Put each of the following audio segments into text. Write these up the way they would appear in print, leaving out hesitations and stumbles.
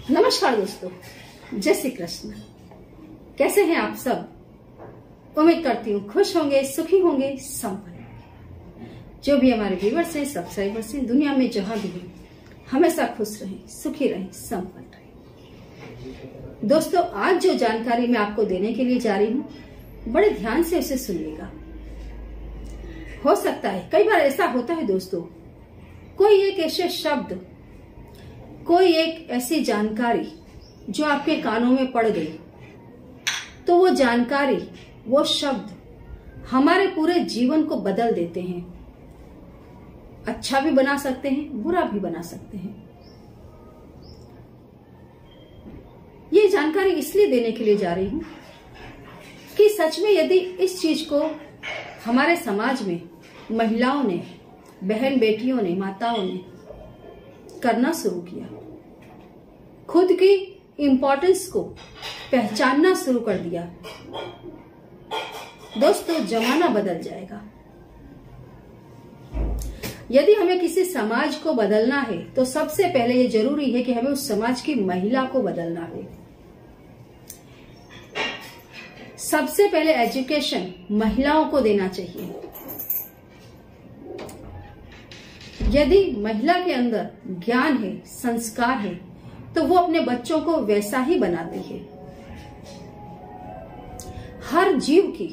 नमस्कार दोस्तों, जय श्री कृष्ण। कैसे हैं आप सब? उम्मीद करती हूँ खुश होंगे, सुखी होंगे, संपन्न होंगे। जो भी हमारे व्यूअर्स हैं, सब्सक्राइबर्स हैं, दुनिया में जहां भी हैं, हमेशा खुश रहें, सुखी रहें, संपन्न रहें। दोस्तों, आज जो जानकारी मैं आपको देने के लिए जा रही हूँ, बड़े ध्यान से उसे सुनिएगा। हो सकता है कई बार ऐसा होता है दोस्तों, कोई एक ऐसे शब्द, कोई एक ऐसी जानकारी जो आपके कानों में पड़ गई, तो वो जानकारी, वो शब्द हमारे पूरे जीवन को बदल देते हैं। अच्छा भी बना सकते हैं, बुरा भी बना सकते हैं। ये जानकारी इसलिए देने के लिए जा रही हूं कि सच में यदि इस चीज को हमारे समाज में महिलाओं ने, बहन बेटियों ने, माताओं ने करना शुरू किया, खुद की इम्पोर्टेंस को पहचानना शुरू कर दिया, दोस्तों जमाना बदल जाएगा। यदि हमें किसी समाज को बदलना है तो सबसे पहले ये जरूरी है कि हमें उस समाज की महिला को बदलना है। सबसे पहले एजुकेशन महिलाओं को देना चाहिए। यदि महिला के अंदर ज्ञान है, संस्कार है, तो वो अपने बच्चों को वैसा ही बनाती है। हर जीव की,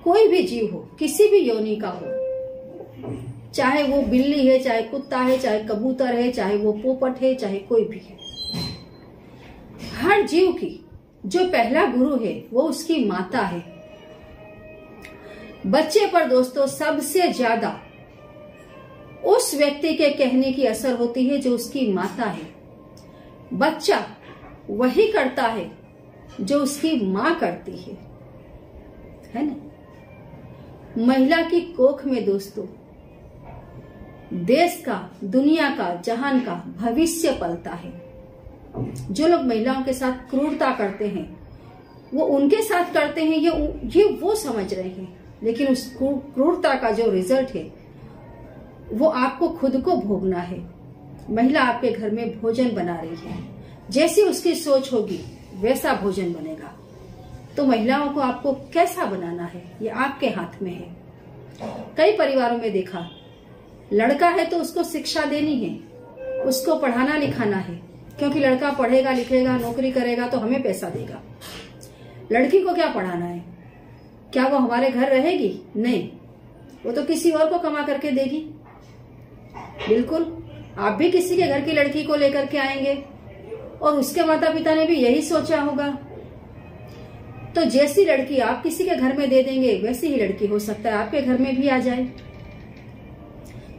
कोई भी जीव हो, किसी भी योनि का हो, चाहे वो बिल्ली है, चाहे कुत्ता है, चाहे कबूतर है, चाहे वो पोपट है, चाहे कोई भी है, हर जीव की जो पहला गुरु है वो उसकी माता है। बच्चे पर दोस्तों सबसे ज्यादा उस व्यक्ति के कहने की असर होती है जो उसकी माता है। बच्चा वही करता है जो उसकी मां करती है ना। महिला की कोख में दोस्तों देश का, दुनिया का, जहान का भविष्य पलता है। जो लोग महिलाओं के साथ क्रूरता करते हैं वो उनके साथ करते हैं, ये वो समझ रहे हैं, लेकिन उस क्रूरता का जो रिजल्ट है वो आपको खुद को भोगना है। महिला आपके घर में भोजन बना रही है, जैसी उसकी सोच होगी वैसा भोजन बनेगा। तो महिलाओं को आपको कैसा बनाना है ये आपके हाथ में है। कई परिवारों में देखा, लड़का है तो उसको शिक्षा देनी है, उसको पढ़ाना लिखाना है, क्योंकि लड़का पढ़ेगा लिखेगा नौकरी करेगा तो हमें पैसा देगा। लड़की को क्या पढ़ाना है? क्या वो हमारे घर रहेगी? नहीं, वो तो किसी और को कमा करके देगी। बिल्कुल, आप भी किसी के घर की लड़की को लेकर के आएंगे और उसके माता पिता ने भी यही सोचा होगा। तो जैसी लड़की आप किसी के घर में दे देंगे वैसी ही लड़की हो सकता है आपके घर में भी आ जाए।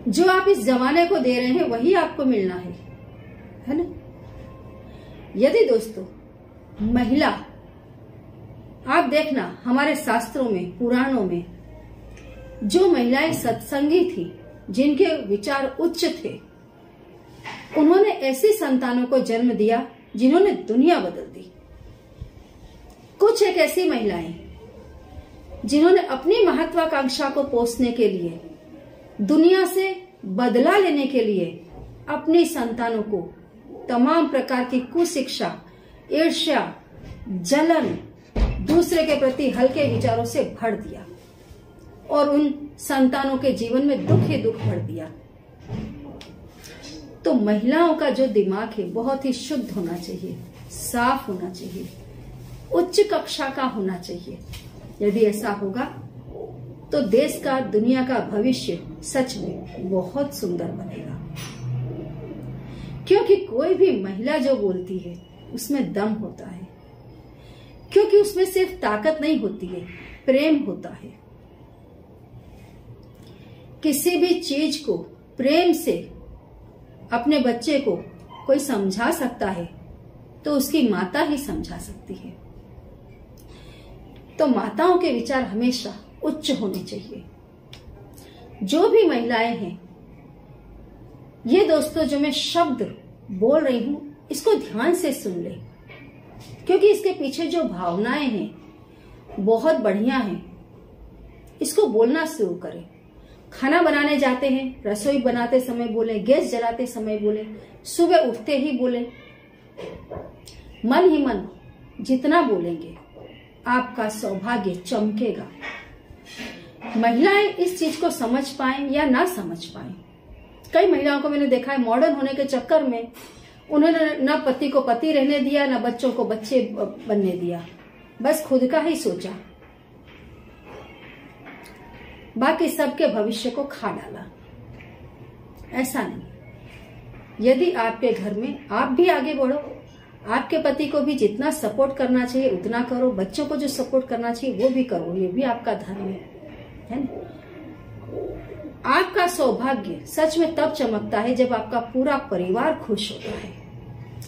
जो आप इस जमाने को दे रहे हैं वही आपको मिलना है ना। यदि दोस्तों महिला, आप देखना हमारे शास्त्रों में, पुराणों में जो महिलाएं सत्संगी थी, जिनके विचार उच्च थे, उन्होंने ऐसी संतानों को जन्म दिया जिन्होंने दुनिया बदल दी। कुछ एक ऐसी महिलाएं जिन्होंने अपनी महत्वाकांक्षा को पोषने के लिए, दुनिया से बदला लेने के लिए अपनी संतानों को तमाम प्रकार की कुशिक्षा, ईर्ष्या, जलन, दूसरे के प्रति हल्के विचारों से भर दिया और उन संतानों के जीवन में दुख ही दुख भर दिया। तो महिलाओं का जो दिमाग है बहुत ही शुद्ध होना चाहिए, साफ होना चाहिए, उच्च कक्षा का होना चाहिए। यदि ऐसा होगा तो देश का, दुनिया का भविष्य सच में बहुत सुंदर बनेगा। क्योंकि कोई भी महिला जो बोलती है उसमें दम होता है, क्योंकि उसमें सिर्फ ताकत नहीं होती है, प्रेम होता है। किसी भी चीज को प्रेम से अपने बच्चे को कोई समझा सकता है तो उसकी माता ही समझा सकती है। तो माताओं के विचार हमेशा उच्च होने चाहिए। जो भी महिलाएं हैं, ये दोस्तों जो मैं शब्द बोल रही हूं इसको ध्यान से सुन ले, क्योंकि इसके पीछे जो भावनाएं हैं बहुत बढ़िया हैं। इसको बोलना शुरू करें। खाना बनाने जाते हैं, रसोई बनाते समय बोले, गैस जलाते समय बोले, सुबह उठते ही बोले, मन ही मन जितना बोलेंगे आपका सौभाग्य चमकेगा। महिलाएं इस चीज को समझ पाएं या ना समझ पाएं, कई महिलाओं को मैंने देखा है मॉडर्न होने के चक्कर में उन्होंने न पति को पति रहने दिया, न बच्चों को बच्चे बनने दिया, बस खुद का ही सोचा, बाकी सबके भविष्य को खा डाला। ऐसा नहीं। यदि आपके घर में आप भी आगे बढ़ो, आपके पति को भी जितना सपोर्ट करना चाहिए उतना करो, बच्चों को जो सपोर्ट करना चाहिए वो भी करो, ये भी आपका धर्म है ना। आपका सौभाग्य सच में तब चमकता है जब आपका पूरा परिवार खुश होता है।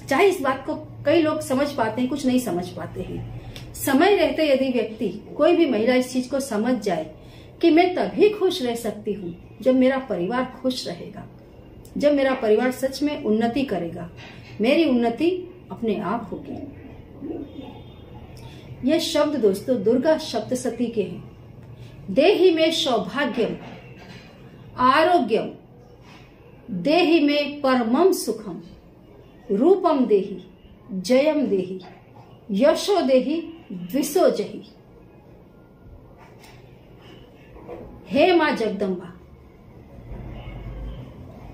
चाहे इस बात को कई लोग समझ पाते हैं, कुछ नहीं समझ पाते हैं। समय रहते यदि व्यक्ति, कोई भी महिला इस चीज को समझ जाए कि मैं तभी खुश रह सकती हूँ जब मेरा परिवार खुश रहेगा, जब मेरा परिवार सच में उन्नति करेगा, मेरी उन्नति अपने आप होगी। ये शब्द दोस्तों दुर्गा सप्तशती के हैं। देहि में सौभाग्यम आरोग्यम, देहि में परमम सुखम, रूपम देहि जयम देहि, यशो देहि द्विषो जहि। हे मां जगदम्बा,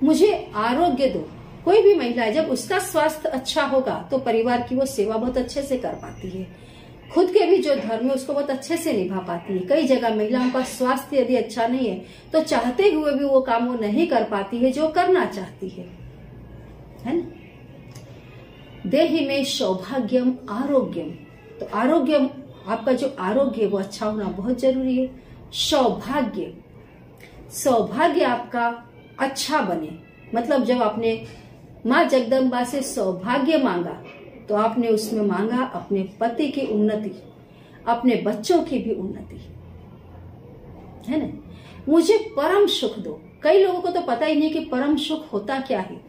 मुझे आरोग्य दो। कोई भी महिला जब उसका स्वास्थ्य अच्छा होगा तो परिवार की वो सेवा बहुत अच्छे से कर पाती है, खुद के भी जो धर्म है उसको बहुत अच्छे से निभा पाती है। कई जगह महिलाओं का स्वास्थ्य यदि अच्छा नहीं है तो चाहते हुए भी वो काम वो नहीं कर पाती है जो करना चाहती है ना। देहि में सौभाग्यम आरोग्यम, तो आरोग्यम, आपका जो आरोग्य है वो अच्छा होना बहुत जरूरी है। सौभाग्य, सौभाग्य आपका अच्छा बने, मतलब जब आपने माँ जगदम्बा से सौभाग्य मांगा तो आपने उसमें मांगा अपने पति की उन्नति, अपने बच्चों की भी उन्नति, है ना। मुझे परम सुख दो। कई लोगों को तो पता ही नहीं कि परम सुख होता क्या है।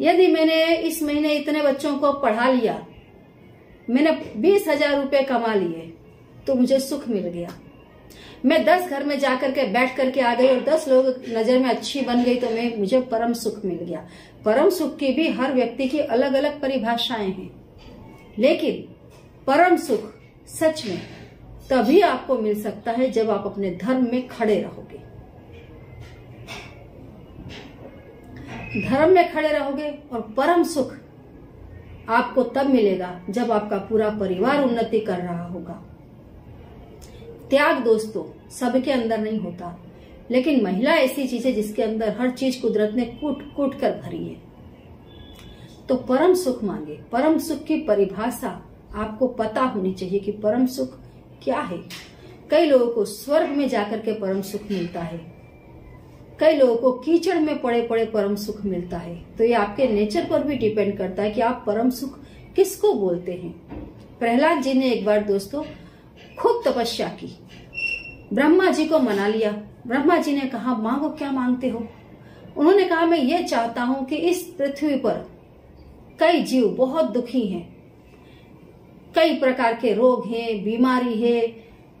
यदि मैंने इस महीने इतने बच्चों को पढ़ा लिया, मैंने 20,000 रुपए कमा लिए तो मुझे सुख मिल गया। मैं 10 घर में जाकर के बैठ करके आ गई और 10 लोग नजर में अच्छी बन गई तो मुझे परम सुख मिल गया। परम सुख की भी हर व्यक्ति की अलग अलग परिभाषाएं हैं, लेकिन परम सुख सच में तभी आपको मिल सकता है जब आप अपने धर्म में खड़े रहोगे। धर्म में खड़े रहोगे और परम सुख आपको तब मिलेगा जब आपका पूरा परिवार उन्नति कर रहा होगा। त्याग दोस्तों सबके अंदर नहीं होता, लेकिन महिला ऐसी चीज है जिसके अंदर हर चीज कुदरत ने कूट कूट कर भरी है। तो परम सुख मांगे। परम सुख की परिभाषा आपको पता होनी चाहिए कि परम सुख क्या है। कई लोगों को स्वर्ग में जाकर के परम सुख मिलता है, कई लोगों को कीचड़ में पड़े पड़े परम सुख मिलता है। तो ये आपके नेचर पर भी डिपेंड करता है कि आप परम सुख किसको बोलते हैं। प्रहलाद जी ने एक बार दोस्तों खूब तपस्या की, ब्रह्मा जी को मना लिया। ब्रह्मा जी ने कहा मांगो, क्या मांगते हो? उन्होंने कहा मैं ये चाहता हूं कि इस पृथ्वी पर कई जीव बहुत दुखी हैं, कई प्रकार के रोग हैं, बीमारी है,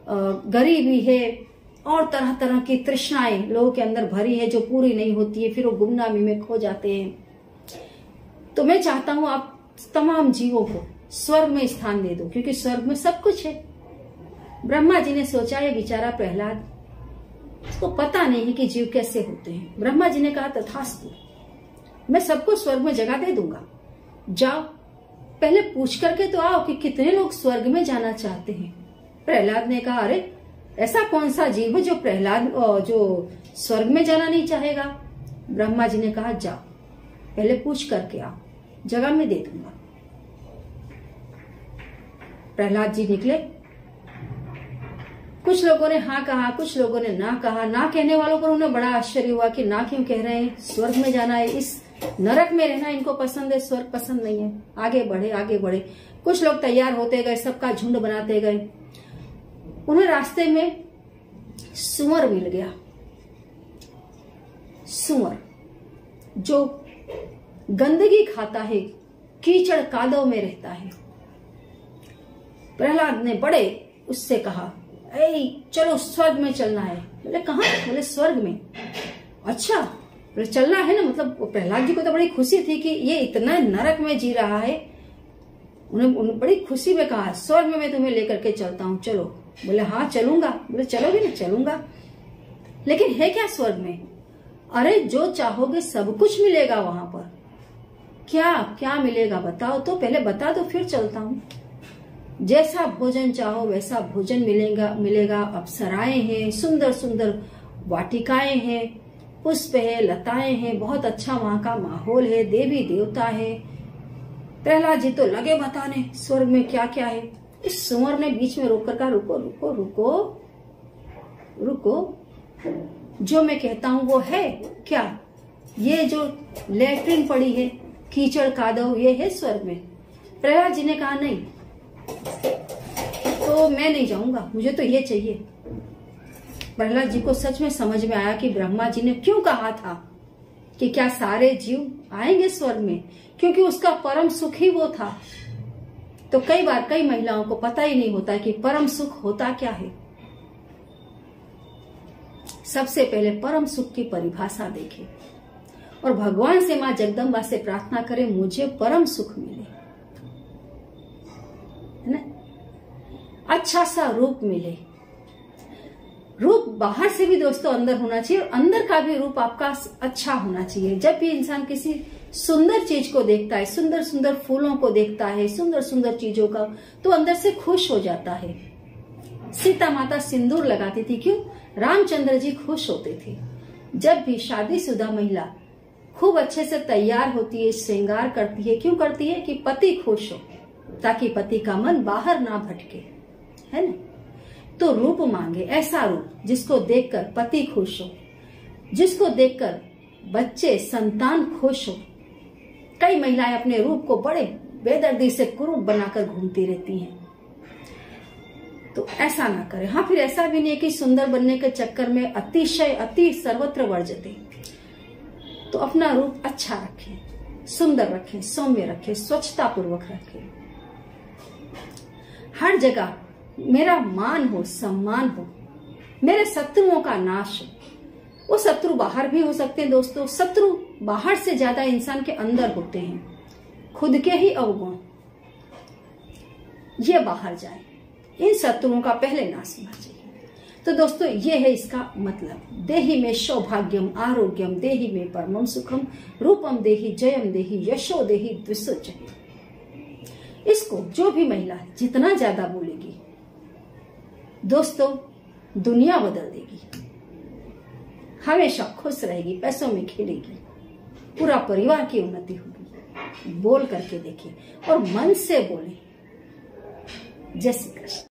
गरीबी है और तरह तरह की तृष्णाएं लोगों के अंदर भरी है जो पूरी नहीं होती है, फिर वो गुमनामी में खो जाते हैं। तो मैं चाहता हूं आप तमाम जीवों को स्वर्ग में स्थान दे दो, क्योंकि स्वर्ग में सब कुछ है। ब्रह्मा जी ने सोचा ये बेचारा प्रहलाद, इसको पता नहीं है कि जीव कैसे होते हैं। ब्रह्मा जी ने कहा तथास्तु, मैं सबको स्वर्ग में जगह दे दूंगा, जाओ पहले पूछ करके तो आओ कि कितने लोग स्वर्ग में जाना चाहते हैं। प्रहलाद ने कहा अरे ऐसा कौन सा जीव है जो प्रहलाद जो स्वर्ग में जाना नहीं चाहेगा। ब्रह्मा जी ने कहा जाओ पहले पूछ करके आओ, जगह में दे दूंगा। प्रहलाद जी निकले। कुछ लोगों ने हाँ कहा, कुछ लोगों ने ना कहा। ना कहने वालों पर उन्हें बड़ा आश्चर्य हुआ कि ना क्यों कह रहे हैं, स्वर्ग में जाना है, इस नरक में रहना इनको पसंद है, स्वर्ग पसंद नहीं है। आगे बढ़े आगे बढ़े, कुछ लोग तैयार होते गए, सबका झुंड बनाते गए। उन्हें रास्ते में सुअर मिल गया। सुअर जो गंदगी खाता है, कीचड़ कादव में रहता है। प्रहलाद ने बड़े उससे कहा चलो स्वर्ग में चलना है। बोले कहाँ? बोले स्वर्ग में। अच्छा चलना है ना, मतलब प्रहलाद जी को तो बड़ी खुशी थी कि ये इतना नरक में जी रहा है। उन्हें बड़ी खुशी में कहा स्वर्ग में मैं तुम्हें लेकर के चलता हूँ, चलो। बोले हाँ चलूंगा। बोले चलोगे ना? चलूंगा। लेकिन है क्या स्वर्ग में? अरे जो चाहोगे सब कुछ मिलेगा वहां पर। क्या क्या मिलेगा बताओ तो, पहले बता दो फिर चलता हूँ। जैसा भोजन चाहो वैसा भोजन मिलेगा। अप्सराएं हैं, सुंदर सुंदर वाटिकाएं हैं, पुष्प है, लताएं हैं, बहुत अच्छा वहां का माहौल है, देवी देवता है। प्रहलाद जी तो लगे बताने स्वर्ग में क्या क्या है। इस सुअर ने बीच में रोक कर कहा रुको रुको रुको रुको, जो मैं कहता हूँ वो है क्या? ये जो लैट्रिन पड़ी है, कीचड़ कादव, ये है स्वर्ग में? प्रहलाद जी ने कहा नहीं, तो मैं नहीं जाऊंगा, मुझे तो ये चाहिए। प्रहलाद जी को सच में समझ में आया कि ब्रह्मा जी ने क्यों कहा था कि क्या सारे जीव आएंगे स्वर्ग में, क्योंकि उसका परम सुख ही वो था। तो कई बार कई महिलाओं को पता ही नहीं होता कि परम सुख होता क्या है। सबसे पहले परम सुख की परिभाषा देखें और भगवान से, मां जगदम्बा से प्रार्थना करें मुझे परम सुख मिले, है ना? अच्छा सा रूप मिले। रूप बाहर से भी दोस्तों अंदर होना चाहिए और अंदर का भी रूप आपका अच्छा होना चाहिए। जब भी इंसान किसी सुंदर चीज को देखता है, सुंदर सुंदर फूलों को देखता है, सुंदर सुंदर चीजों का, तो अंदर से खुश हो जाता है। सीता माता सिंदूर लगाती थी, क्यों? रामचंद्र जी खुश होते थे। जब भी शादीशुदा महिला खूब अच्छे से तैयार होती है, श्रृंगार करती है, क्यों करती है? कि पति खुश हो, ताकि पति का मन बाहर ना भटके, है ना? तो रूप मांगे, ऐसा रूप जिसको देखकर पति खुश हो, जिसको देखकर बच्चे संतान खुश हो। कई महिलाएं अपने रूप को बड़े बेदर्दी से कुरूप बनाकर घूमती रहती हैं, तो ऐसा ना करें। हाँ, फिर ऐसा भी नहीं है कि सुंदर बनने के चक्कर में अतिशय अति सर्वत्र वर्जते। तो अपना रूप अच्छा रखें, सुंदर रखें, सौम्य रखें, स्वच्छता पूर्वक रखें। हर जगह मेरा मान हो, सम्मान हो, मेरे शत्रुओं का नाश हो। वो शत्रु बाहर भी हो सकते हैं दोस्तों। शत्रु बाहर से ज्यादा इंसान के अंदर होते हैं। खुद के ही अवगुण ये बाहर जाए, इन शत्रुओं का पहले नाश होना चाहिए। तो दोस्तों ये है इसका मतलब। देहि में सौभाग्यम आरोग्यम, देहि में परमम सुखम, रूपम देहि जयम देहि, यशो देहि द्विसुचहि। इसको जो भी महिला जितना ज्यादा बोलेगी दोस्तों, दुनिया बदल देगी, हमेशा खुश रहेगी, पैसों में खेलेगी, पूरा परिवार की उन्नति होगी। बोल करके देखिए और मन से बोले। जय श्री कृष्ण।